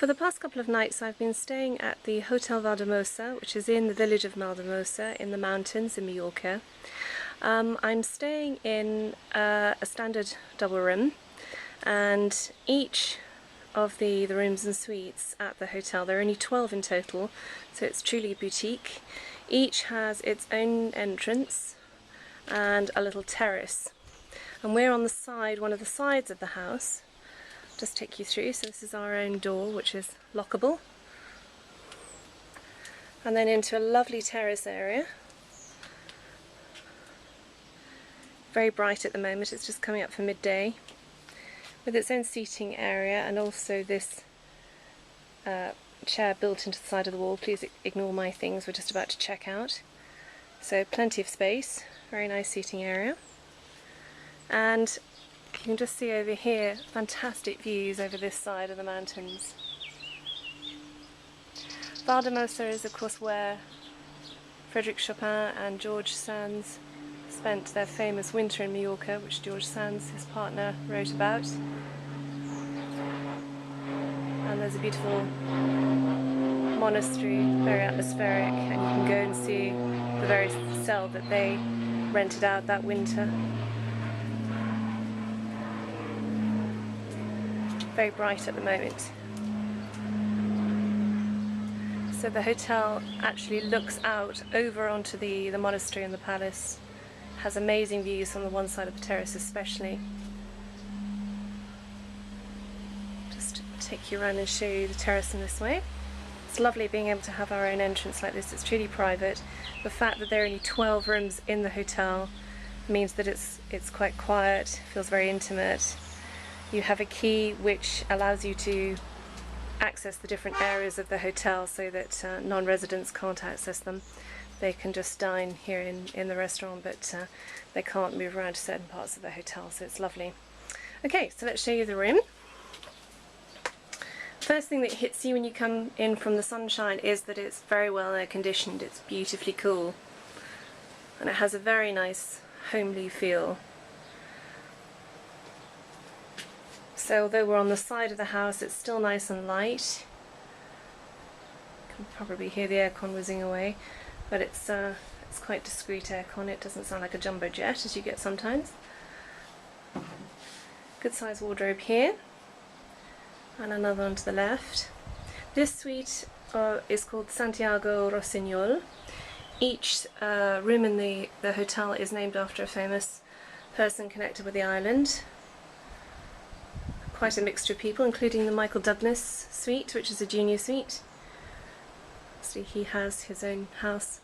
For the past couple of nights I've been staying at the Hotel Valldemossa, which is in the village of Valldemossa in the mountains in Mallorca. I'm staying in a standard double room, and each of the rooms and suites at the hotel, there are only 12 in total, so it's truly a boutique. Each has its own entrance and a little terrace, and we're on the side, one of the sides of the house. Just take you through. So this is our own door, which is lockable, and then into a lovely terrace area. Very bright at the moment, it's just coming up for midday, with its own seating area and also this chair built into the side of the wall. Please ignore my things, we're just about to check out. So plenty of space, very nice seating area, and you can just see over here fantastic views over this side of the mountains. Valldemossa is of course where Frédéric Chopin and George Sand spent their famous winter in Mallorca, which George Sand, his partner, wrote about. And there's a beautiful monastery, very atmospheric, and you can go and see the very cell that they rented out that winter. Very bright at the moment. So the hotel actually looks out over onto the monastery and the palace. Has amazing views from the one side of the terrace especially. Just take you around and show you the terrace in this way. It's lovely being able to have our own entrance like this. It's truly private. The fact that there are only 12 rooms in the hotel means that it's quite quiet, feels very intimate. You have a key which allows you to access the different areas of the hotel so that non-residents can't access them. They can just dine here in the restaurant, but they can't move around to certain parts of the hotel, so it's lovely. Okay, so let's show you the room. First thing that hits you when you come in from the sunshine is that it's very well air conditioned. It's beautifully cool, and it has a very nice homely feel. So although we're on the side of the house, it's still nice and light. You can probably hear the aircon whizzing away, but it's quite discreet aircon. It doesn't sound like a jumbo jet as you get sometimes. Good size wardrobe here, and another one to the left. This suite is called Santiago Rossignol. Each room in the hotel is named after a famous person connected with the island. Quite a mixture of people, including the Michael Douglas suite, which is a junior suite. So he has his own house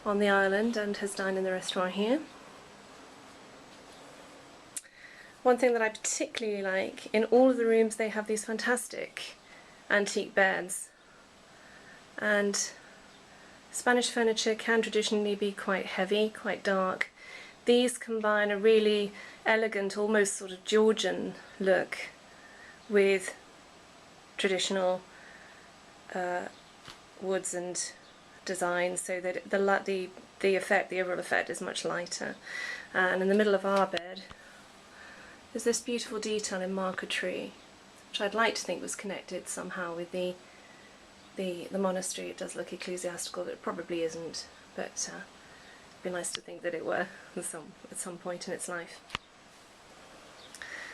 on the island and has dined in the restaurant here. One thing that I particularly like, in all of the rooms they have these fantastic antique beds, and Spanish furniture can traditionally be quite heavy, quite dark. These combine a really elegant, almost sort of Georgian look with traditional woods and designs, so that the overall effect is much lighter. And in the middle of our bed is this beautiful detail in marquetry, which I'd like to think was connected somehow with the monastery. It does look ecclesiastical, but it probably isn't, but it'd be nice to think that it were at some point in its life.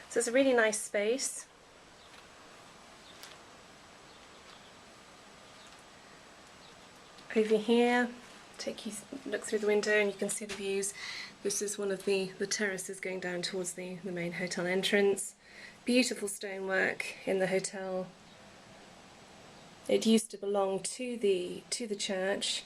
So it's a really nice space. Over here, look through the window and you can see the views. This is one of the terraces going down towards the main hotel entrance. Beautiful stonework in the hotel. It used to belong to the church.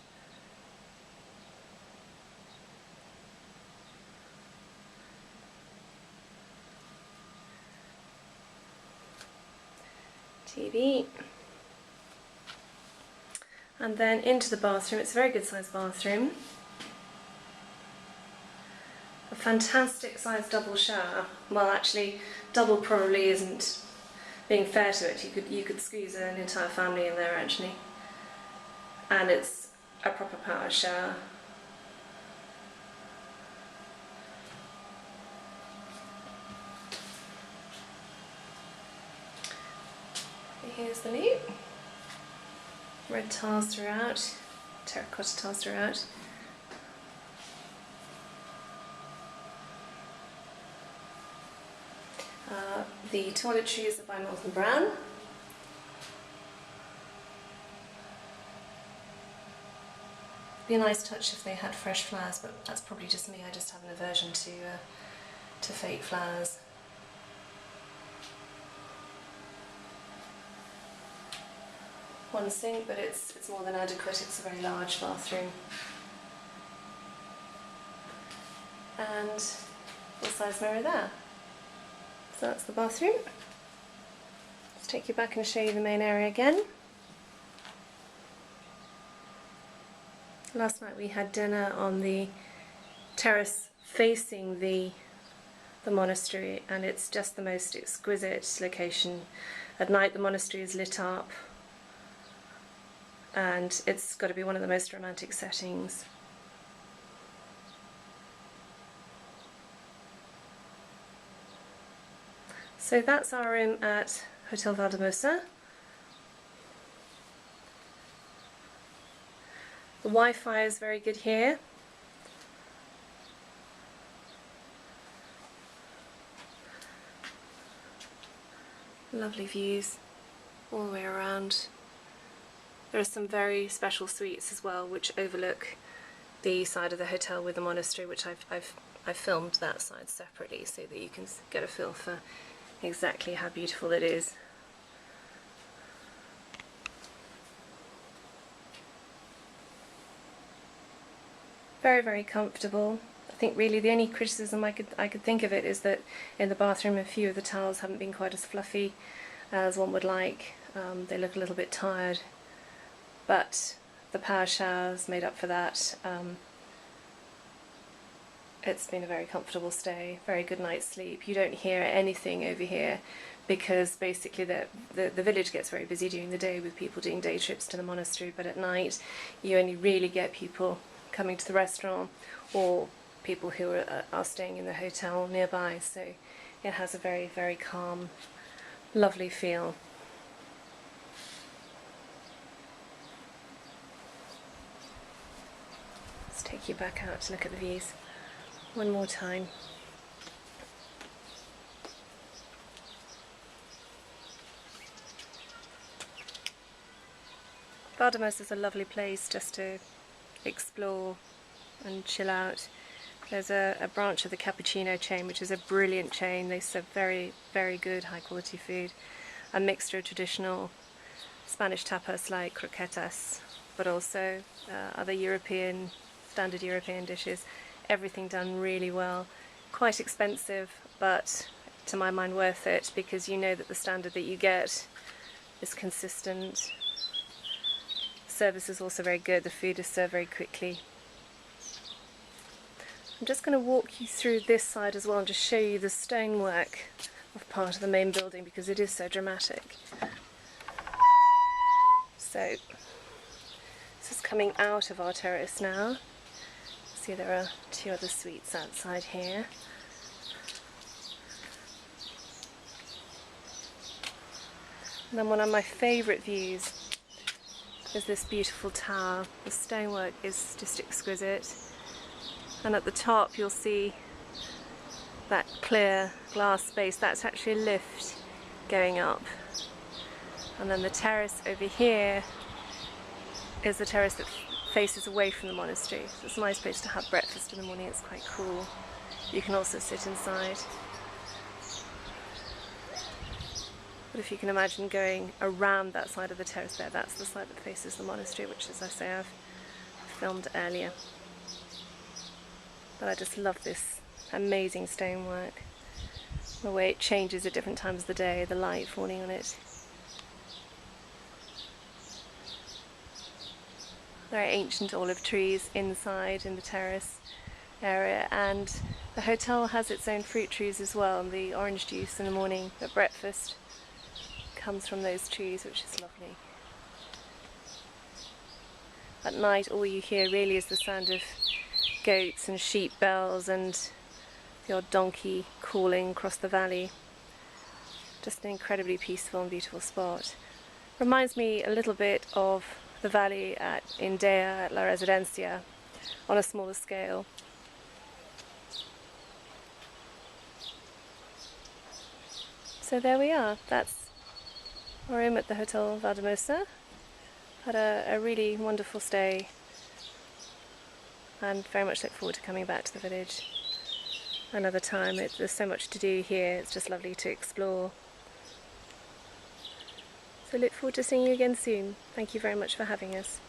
TV. And then into the bathroom. It's a very good sized bathroom. A fantastic sized double shower. Well, actually, double probably isn't being fair to it. You could squeeze an entire family in there actually. And it's a proper power shower. Here's the loop. Red tiles throughout, terracotta tiles throughout. The toiletries are by Molten Brown. Be a nice touch if they had fresh flowers, but that's probably just me. I just have an aversion to fake flowers. One sink, but it's more than adequate. It's a very large bathroom. And full-size mirror there. So that's the bathroom. Let's take you back and show you the main area again. Last night we had dinner on the terrace facing the monastery, and it's just the most exquisite location. At night the monastery is lit up, and it's got to be one of the most romantic settings. So that's our room at Hotel Valldemossa. The Wi-Fi is very good here. Lovely views all the way around. There are some very special suites as well which overlook the side of the hotel with the monastery, which I've filmed that side separately so that you can get a feel for exactly how beautiful it is. Very, very comfortable. I think really the only criticism I could think of it is that in the bathroom a few of the towels haven't been quite as fluffy as one would like. They look a little bit tired, but the power showers made up for that. It's been a very comfortable stay, very good night's sleep. You don't hear anything over here because basically the village gets very busy during the day with people doing day trips to the monastery, but at night you only really get people coming to the restaurant or people who are staying in the hotel nearby, so it has a very, very calm, lovely feel. Let's take you back out to look at the views one more time. Valldemossa is a lovely place just to explore and chill out. There's a branch of the Cappuccino chain, which is a brilliant chain. They serve very, very good high quality food. A mixture of traditional Spanish tapas like croquetas, but also other standard European dishes. Everything done really well. Quite expensive, but to my mind worth it, because you know that the standard that you get is consistent. Service is also very good. The food is served very quickly. I'm just going to walk you through this side as well and just show you the stonework of part of the main building because it is so dramatic. So this is coming out of our terrace now. See, there are two other suites outside here. And then one of my favourite views is this beautiful tower. The stonework is just exquisite, and at the top you'll see that clear glass space. That's actually a lift going up, and then the terrace over here is the terrace that faces away from the monastery. So it's a nice place to have breakfast in the morning. It's quite cool. You can also sit inside. But if you can imagine going around that side of the terrace there, that's the side that faces the monastery, which, as I say, I've filmed earlier. But I just love this amazing stonework, the way it changes at different times of the day, the light falling on it. There are ancient olive trees inside in the terrace area, and the hotel has its own fruit trees as well, and the orange juice in the morning at breakfast comes from those trees, which is lovely. At night all you hear really is the sound of goats and sheep bells and the odd donkey calling across the valley. Just an incredibly peaceful and beautiful spot. Reminds me a little bit of the valley in Dea at La Residencia on a smaller scale. So there we are, that's our room at the Hotel Valldemossa. Had a really wonderful stay and very much look forward to coming back to the village another time. There's so much to do here, it's just lovely to explore. So look forward to seeing you again soon. Thank you very much for having us.